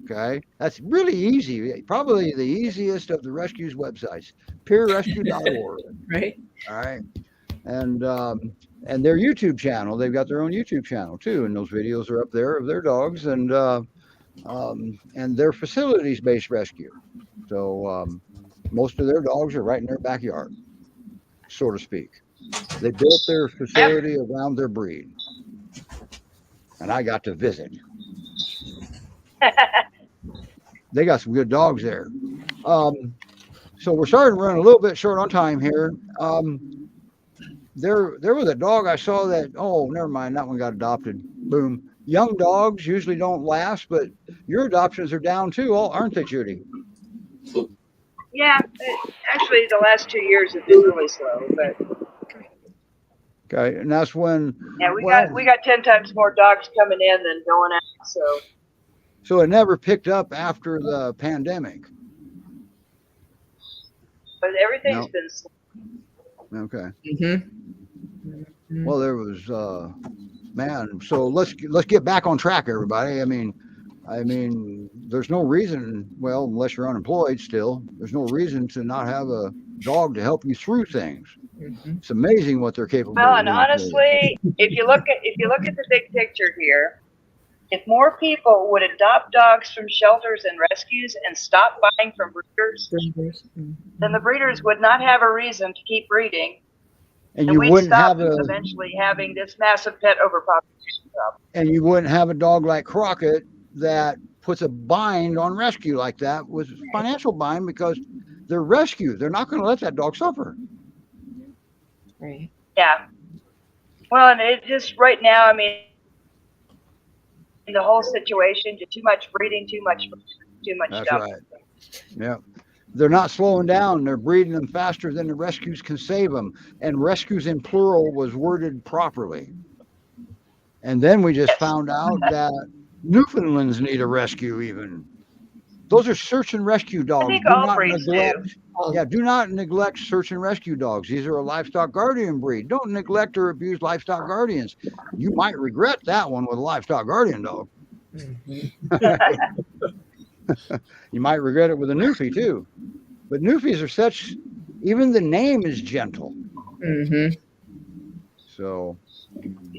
Okay, that's really easy. Probably the easiest of the rescue's websites. PYRescue.org. Right. All right, and their YouTube channel. They've got their own YouTube channel too, and those videos are up there of their dogs and their facilities-based rescue. So most of their dogs are right in their backyard, so to speak. They built their facility around their breed, and I got to visit. They got some good dogs there. So we're starting to run a little bit short on time here. There was a dog I saw that, oh, never mind, that one got adopted. Boom. Young dogs usually don't last, but your adoptions are down too, aren't they, Judy? Yeah, actually, the last 2 years have been really slow, but Okay, and that's when. yeah, we well, got 10 times more dogs coming in than going out. So it never picked up after the pandemic. But everything's No. been slow. Okay. Mm-hmm. Well, there was man. So let's get back on track, everybody. I mean, there's no reason. Well, unless you're unemployed still, there's no reason to not have a dog to help you through things. It's amazing what they're capable Well, of and doing. honestly, if you look at the big picture here, if more people would adopt dogs from shelters and rescues and stop buying from breeders, then the breeders would not have a reason to keep breeding, and and you we'd wouldn't stop have eventually having this massive pet overpopulation problem. a dog like Crockett that puts a bind on rescue like that with financial bind because they're rescue. They're not going to let that dog suffer. Right. Yeah. Well, and it just right now, I mean, in the whole situation, too much breeding, too much That's stuff. right. Yeah. They're not slowing down. They're breeding them faster than the rescues can save them. And rescues in plural was worded properly. And then we just found out that Newfoundlands need a rescue even. Those are search and rescue dogs. I think Do all not breeds neglect. do. Yeah, do not neglect search and rescue dogs. These are a livestock guardian breed. Don't neglect or abuse livestock guardians. You might regret that one with a livestock guardian dog. You might regret it with a Newfie too. But Newfies are such, even the name is gentle. Mm-hmm. So,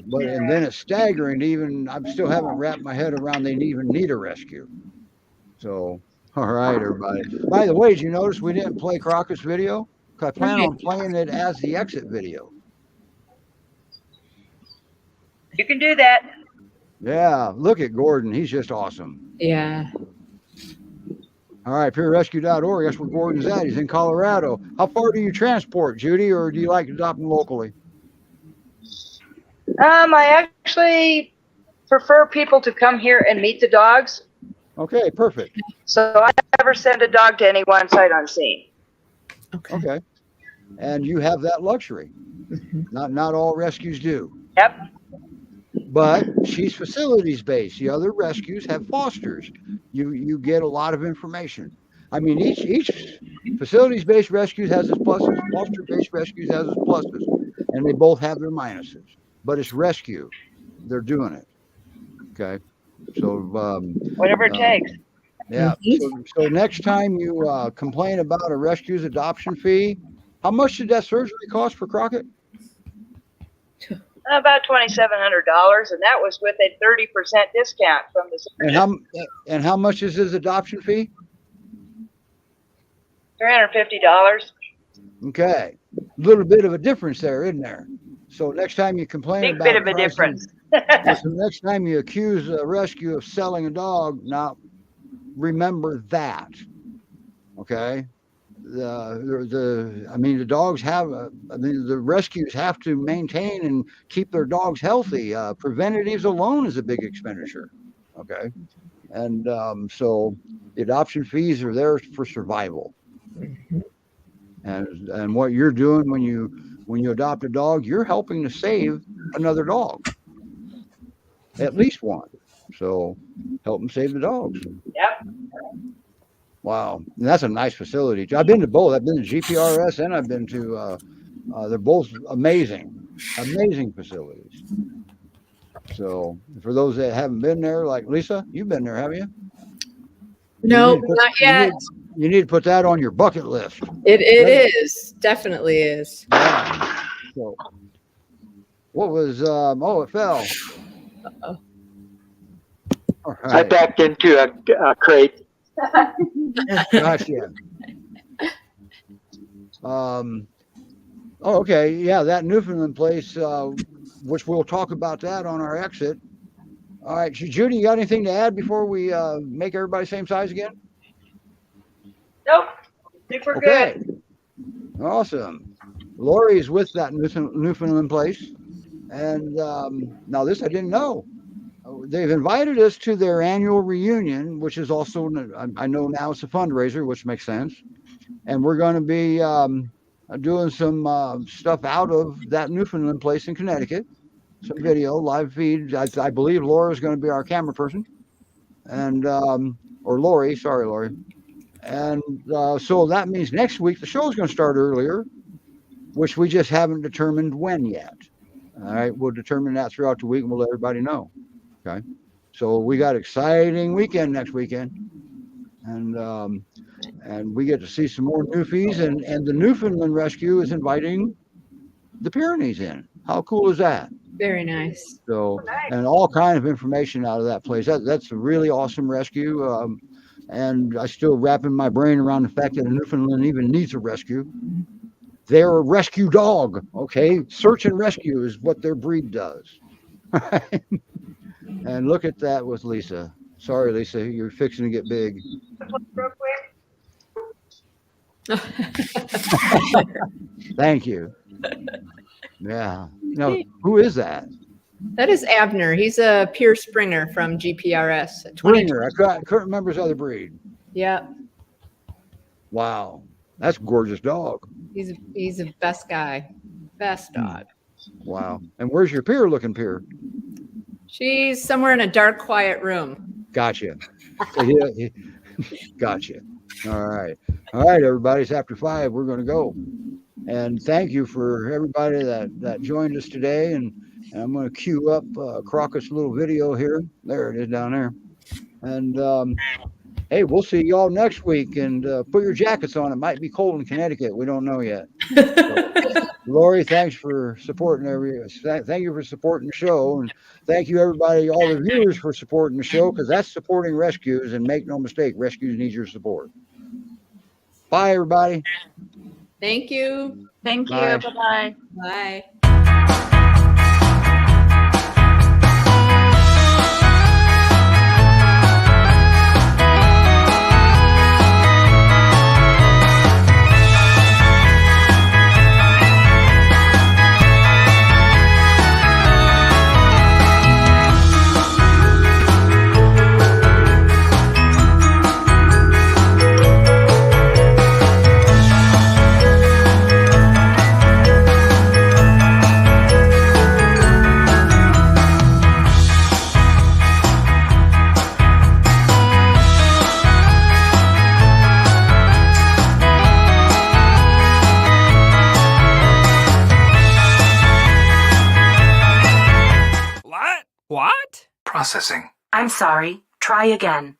but and then it's staggering. Even I still haven't wrapped my head around they even need a rescue. So, all right, everybody. By the way, did you notice we didn't play Crockett's video? I plan on playing it as the exit video. You can do that. Yeah, look at Gordon. He's just awesome. Yeah. All right, PYRescue.org. That's where Gordon's at. He's in Colorado. How far do you transport, Judy, or do you like to adopt them locally? I actually prefer people to come here and meet the dogs. Okay, perfect. So I never send a dog to anyone sight unseen. Okay. And you have that luxury. Not all rescues do. Yep. But she's facilities based. The other rescues have fosters. You get a lot of information. I mean, each facilities based rescues has its pluses. Foster based rescues has its pluses, and they both have their minuses. But it's rescue. They're doing it. Okay. So Whatever it takes. Yeah. So next time you complain about a rescue's adoption fee, how much did that surgery cost for Crockett? About $2,700, and that was with a 30% discount from the surgeon. And how much is his adoption fee? $350. Okay, a little bit of a difference there, isn't there? So next time you complain Big about bit of a pricing, difference. so next time you accuse a rescue of selling a dog, now remember that. Okay. The dogs have, the rescues have to maintain and keep their dogs healthy. Preventatives alone is a big expenditure. Okay. And so the adoption fees are there for survival. And what you're doing when you adopt a dog, you're helping to save another dog, at least one. So help them save the dogs. Yep. Wow, and that's a nice facility. I've been to both. I've been to GPRS and I've been to. They're both amazing facilities. So for those that haven't been there, like Lisa, you've been there, haven't you? No, not yet. You need to put that on your bucket list. It is. Definitely is. Yeah. So what was? It fell. Uh-oh. All I right. backed into a crate. Gotcha. Okay. Yeah, that Newfoundland place, which we'll talk about that on our exit. All right, Judy, you got anything to add before we make everybody same size again? Nope. Super Okay. good. Awesome. Lori's with that Newfoundland place, and now this I didn't know. They've invited us to their annual reunion, which is also, I know now it's a fundraiser, which makes sense. and we're going to be doing some stuff out of that Newfoundland place in Connecticut. Some video, live feed. I believe Laura's going to be our camera person, and or Lori, sorry, Lori. And so that means next week the show is going to start earlier, which we just haven't determined when yet. All right, we'll determine that throughout the week, and we'll let everybody know. Okay, so we got exciting weekend next weekend, and we get to see some more Newfies, and the Newfoundland Rescue is inviting the Pyrenees in. How cool is that? Very nice. So, and all kind of information out of that place. That's a really awesome rescue. And I still wrapping my brain around the fact that a Newfoundland even needs a rescue. They're a rescue dog. Okay. Search and rescue is what their breed does. And look at that with Lisa. Sorry, Lisa, you're fixing to get big. Real quick. Thank you. Yeah. No, who is that? That is Abner. He's a pure Springer from GPRS. 20. Springer. I couldn't remember his other breed. Yeah, Wow. That's a gorgeous dog. he's a best guy. Best dog. Wow. And where's your peer looking peer? She's somewhere in a dark, quiet room. Gotcha. Yeah, gotcha. All right. All right, everybody. It's after 5. We're going to go. And thank you for everybody that joined us today. And I'm going to cue up Crockett's little video here. There it is down there. And hey, we'll see y'all next week. And put your jackets on. It might be cold in Connecticut. We don't know yet. So, Lori, thanks for supporting thank you for supporting the show. And thank you, everybody, all the viewers, for supporting the show, because that's supporting rescues. And make no mistake, rescues need your support. Bye, everybody. Thank you. Thank you. Bye. Bye-bye. Bye. What? I'm sorry. Try again.